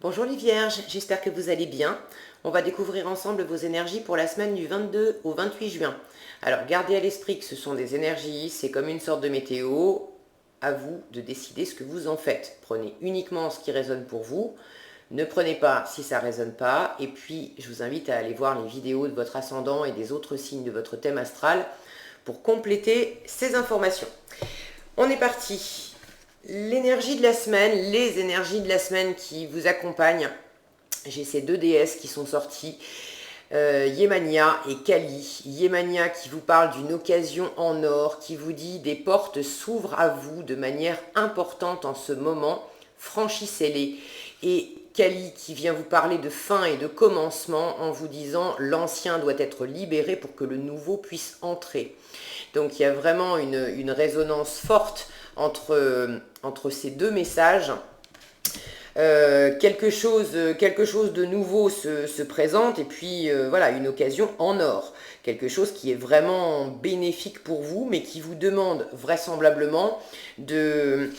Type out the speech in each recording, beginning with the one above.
Bonjour les Vierges, j'espère que vous allez bien. On va découvrir ensemble vos énergies pour la semaine du 22 au 28 juin. Alors gardez à l'esprit que ce sont des énergies, c'est comme une sorte de météo. À vous de décider ce que vous en faites. Prenez uniquement ce qui résonne pour vous. Ne prenez pas si ça ne résonne pas. Et puis je vous invite à aller voir les vidéos de votre ascendant et des autres signes de votre thème astral pour compléter ces informations. On est parti. L'énergie de la semaine, les énergies de la semaine qui vous accompagnent. J'ai ces deux déesses qui sont sorties, Yemania et Kali. Yemania qui vous parle d'une occasion en or, qui vous dit des portes s'ouvrent à vous de manière importante en ce moment, franchissez-les. Et Kali qui vient vous parler de fin et de commencement en vous disant l'ancien doit être libéré pour que le nouveau puisse entrer. Donc il y a vraiment une résonance forte entre ces deux messages. Quelque chose de nouveau se présente et puis voilà, une occasion en or. Quelque chose qui est vraiment bénéfique pour vous, mais qui vous demande vraisemblablement de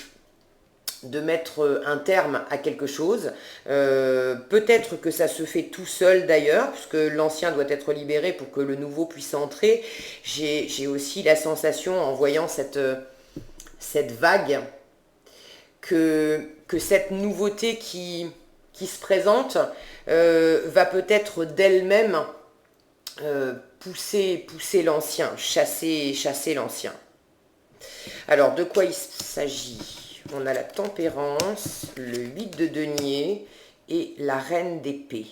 mettre un terme à quelque chose. Peut-être que ça se fait tout seul d'ailleurs, puisque l'ancien doit être libéré pour que le nouveau puisse entrer. J'ai aussi la sensation, en voyant cette vague, que cette nouveauté qui se présente va peut-être d'elle-même pousser l'ancien, chasser l'ancien. Alors, de quoi il s'agit? On a la tempérance, le 8 de denier et la reine d'épée.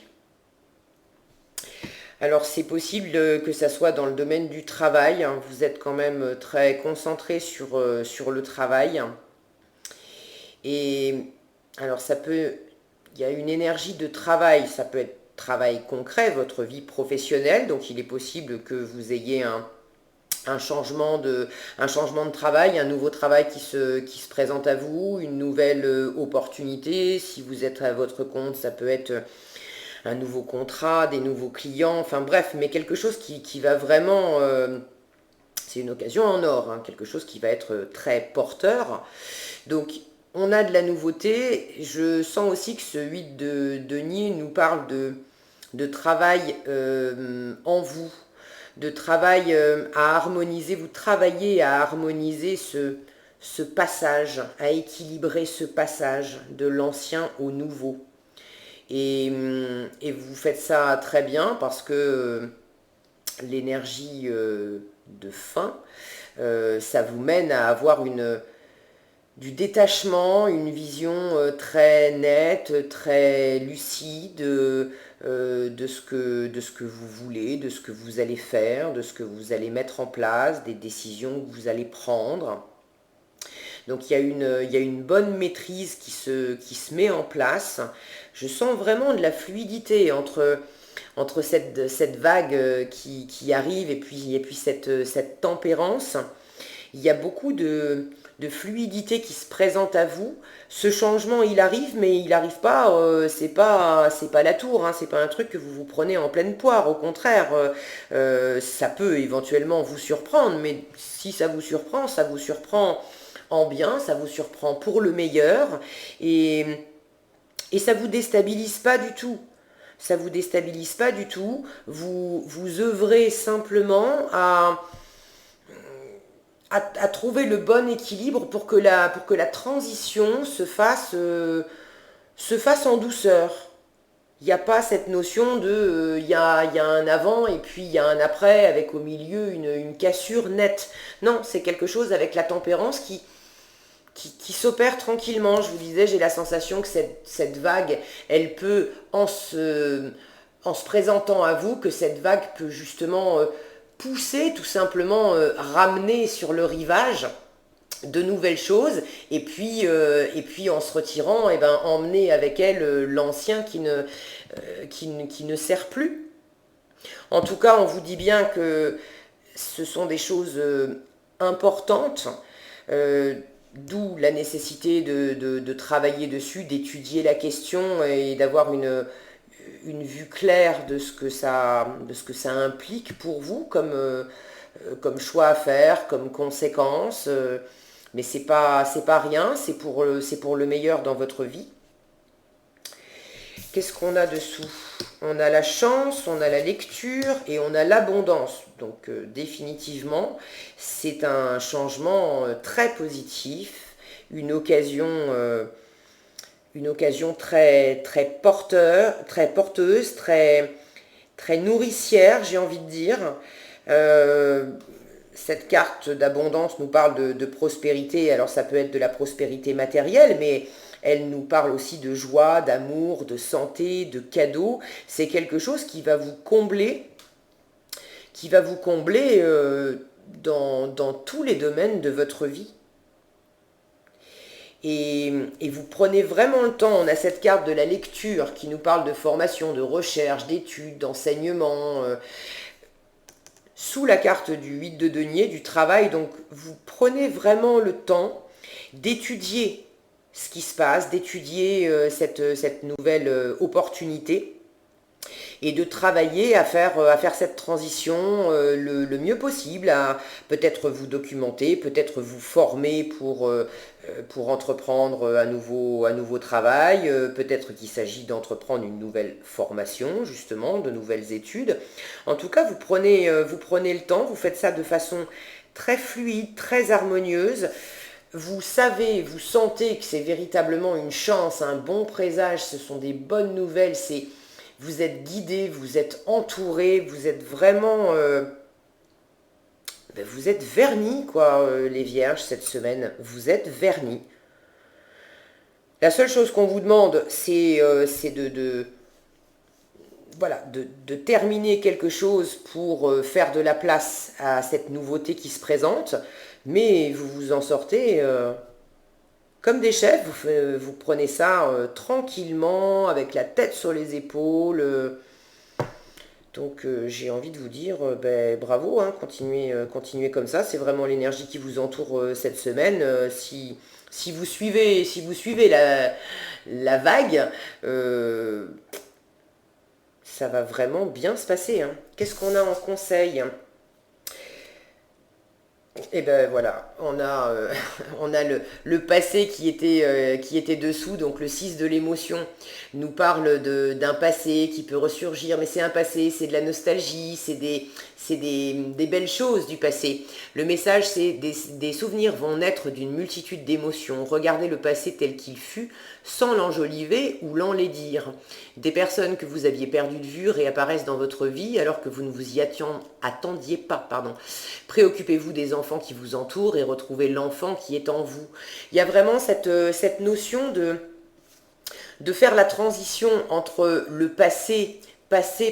Alors, c'est possible que ça soit dans le domaine du travail. Hein. Vous êtes quand même très concentré sur le travail. Et alors, il y a une énergie de travail. Ça peut être travail concret, votre vie professionnelle. Donc, il est possible que vous ayez un changement de travail, un nouveau travail qui se présente à vous, une nouvelle opportunité. Si vous êtes à votre compte, ça peut être un nouveau contrat, des nouveaux clients, enfin bref, mais quelque chose qui va vraiment... c'est une occasion en or, hein, quelque chose qui va être très porteur. Donc, on a de la nouveauté. Je sens aussi que ce 8 de denier nous parle de travail en vous, de travail à harmoniser. Vous travaillez à harmoniser ce passage, à équilibrer ce passage de l'ancien au nouveau. Et vous faites ça très bien parce que l'énergie de fin, ça vous mène à avoir du détachement, une vision très nette, très lucide de ce que vous voulez, de ce que vous allez faire, de ce que vous allez mettre en place, des décisions que vous allez prendre. Donc il y a une bonne maîtrise qui se met en place. Je sens vraiment de la fluidité entre cette vague qui arrive et puis cette tempérance. Il y a beaucoup de fluidité qui se présente à vous. Ce changement, il arrive, mais il n'arrive pas, c'est pas la tour, hein, c'est pas un truc que vous vous prenez en pleine poire. Au contraire, ça peut éventuellement vous surprendre, mais si ça vous surprend en bien, ça vous surprend pour le meilleur, et ça vous déstabilise pas du tout. Ça vous déstabilise pas du tout. Vous œuvrez simplement à trouver le bon équilibre pour que la transition se fasse en douceur. Il n'y a pas cette notion de il y a un avant et puis il y a un après avec au milieu une cassure nette. Non, c'est quelque chose avec la tempérance qui s'opère tranquillement. Je vous disais, j'ai la sensation que cette vague, elle peut, en se présentant à vous, que cette vague peut justement pousser, tout simplement ramener sur le rivage de nouvelles choses, et puis en se retirant, eh ben, emmener avec elle l'ancien qui ne sert plus. En tout cas, on vous dit bien que ce sont des choses importantes, d'où la nécessité de travailler dessus, d'étudier la question et d'avoir une vue claire de ce que ça implique pour vous comme choix à faire, comme conséquence. Mais c'est pas rien, c'est pour le meilleur dans votre vie. qu'est-ce qu'on a dessous? On a la chance, on a la lecture et on a l'abondance. Donc définitivement, c'est un changement très positif, une occasion très, très porteuse, très nourricière, j'ai envie de dire. Cette carte d'abondance nous parle de prospérité. Alors ça peut être de la prospérité matérielle, mais elle nous parle aussi de joie, d'amour, de santé, de cadeaux. C'est quelque chose qui va vous combler, dans tous les domaines de votre vie. Et vous prenez vraiment le temps. On a cette carte de la lecture qui nous parle de formation, de recherche, d'études, d'enseignement. Sous la carte du 8 de denier, du travail, donc vous prenez vraiment le temps d'étudier ce qui se passe, d'étudier cette nouvelle opportunité et de travailler à faire cette transition le mieux possible, à peut-être vous documenter, peut-être vous former pour entreprendre un nouveau travail, peut-être qu'il s'agit d'entreprendre une nouvelle formation, justement, de nouvelles études. En tout cas, vous prenez le temps, vous faites ça de façon très fluide, très harmonieuse. Vous savez, vous sentez que c'est véritablement une chance, un bon présage, ce sont des bonnes nouvelles, vous êtes guidé, vous êtes entouré, vous êtes vraiment... vous êtes vernis, quoi, les vierges, cette semaine. Vous êtes vernis. La seule chose qu'on vous demande, c'est voilà, de terminer quelque chose pour faire de la place à cette nouveauté qui se présente. Mais vous vous en sortez comme des chefs. Vous prenez ça tranquillement, avec la tête sur les épaules. Donc j'ai envie de vous dire, bravo, hein, continuez comme ça. C'est vraiment l'énergie qui vous entoure cette semaine. Si vous suivez la vague, ça va vraiment bien se passer, hein. Qu'est-ce qu'on a en conseil? Et ben voilà, on a le passé qui était dessous, donc le 6 de l'émotion nous parle d'un passé qui peut ressurgir, mais c'est un passé, c'est de la nostalgie, c'est des belles choses du passé. Le message, c'est des souvenirs vont naître d'une multitude d'émotions. Regardez le passé tel qu'il fut, sans l'enjoliver ou l'enlaidir. Des personnes que vous aviez perdues de vue réapparaissent dans votre vie alors que vous ne vous y attendiez pas. Pardon. Préoccupez-vous des enfants qui vous entourent et retrouvez l'enfant qui est en vous. Il y a vraiment cette notion de faire la transition entre le passé,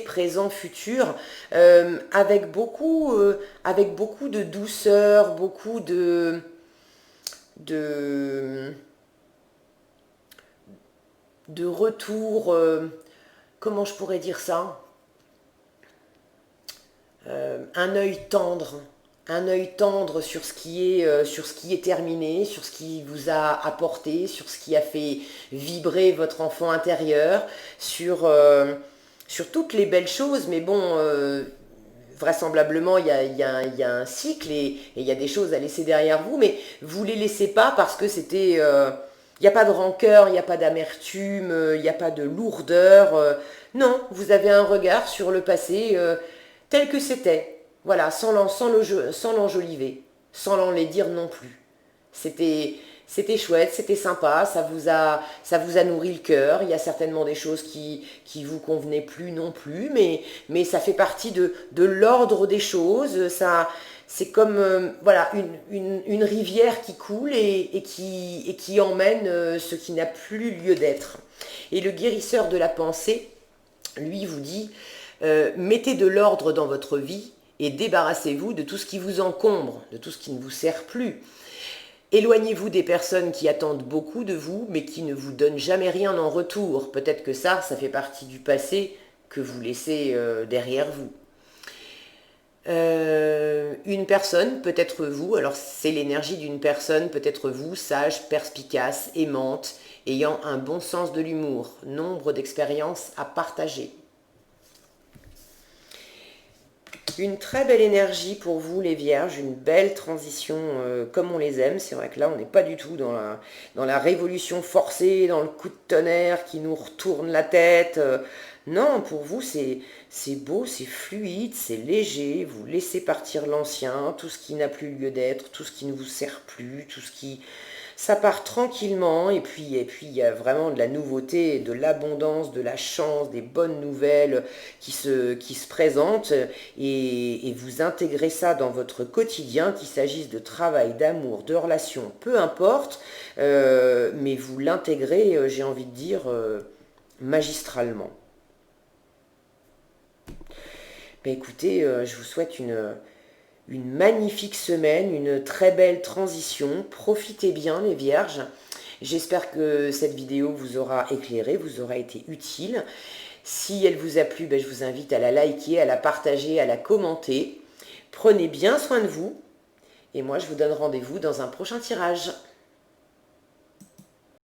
présent, futur, avec beaucoup de douceur, beaucoup de retour, comment je pourrais dire ça, un œil tendre. Un œil tendre sur ce qui est terminé, sur ce qui vous a apporté, sur ce qui a fait vibrer votre enfant intérieur, sur toutes les belles choses. Mais bon, vraisemblablement, il y a un cycle et il y a des choses à laisser derrière vous, mais vous ne les laissez pas parce que c'était... il n'y a pas de rancœur, il n'y a pas d'amertume, il n'y a pas de lourdeur. Non, vous avez un regard sur le passé tel que c'était. Voilà, sans l'enjoliver, sans l'enlaidir non plus. C'était chouette, c'était sympa, ça vous a nourri le cœur. Il y a certainement des choses qui vous convenaient plus non plus, mais ça fait partie de l'ordre des choses. C'est comme voilà, une rivière qui coule et qui emmène ce qui n'a plus lieu d'être. Et le guérisseur de la pensée, lui, vous dit, mettez de l'ordre dans votre vie et débarrassez-vous de tout ce qui vous encombre, de tout ce qui ne vous sert plus. Éloignez-vous des personnes qui attendent beaucoup de vous, mais qui ne vous donnent jamais rien en retour. Peut-être que ça fait partie du passé que vous laissez derrière vous. Une personne, peut-être vous, alors c'est l'énergie d'une personne, peut-être vous, sage, perspicace, aimante, ayant un bon sens de l'humour, nombre d'expériences à partager. Une très belle énergie pour vous les Vierges, une belle transition comme on les aime. C'est vrai que là on n'est pas du tout dans la révolution forcée, dans le coup de tonnerre qui nous retourne la tête. Non, pour vous c'est beau, c'est fluide, c'est léger, vous laissez partir l'ancien, tout ce qui n'a plus lieu d'être, tout ce qui ne vous sert plus, tout ce qui... Ça part tranquillement et puis il y a vraiment de la nouveauté, de l'abondance, de la chance, des bonnes nouvelles qui se présentent et vous intégrez ça dans votre quotidien, qu'il s'agisse de travail, d'amour, de relations, peu importe, mais vous l'intégrez, j'ai envie de dire, magistralement. Ben écoutez, je vous souhaite une magnifique semaine, une très belle transition. Profitez bien les Vierges. J'espère que cette vidéo vous aura éclairé, vous aura été utile. Si elle vous a plu, ben je vous invite à la liker, à la partager, à la commenter. Prenez bien soin de vous. Et moi, je vous donne rendez-vous dans un prochain tirage.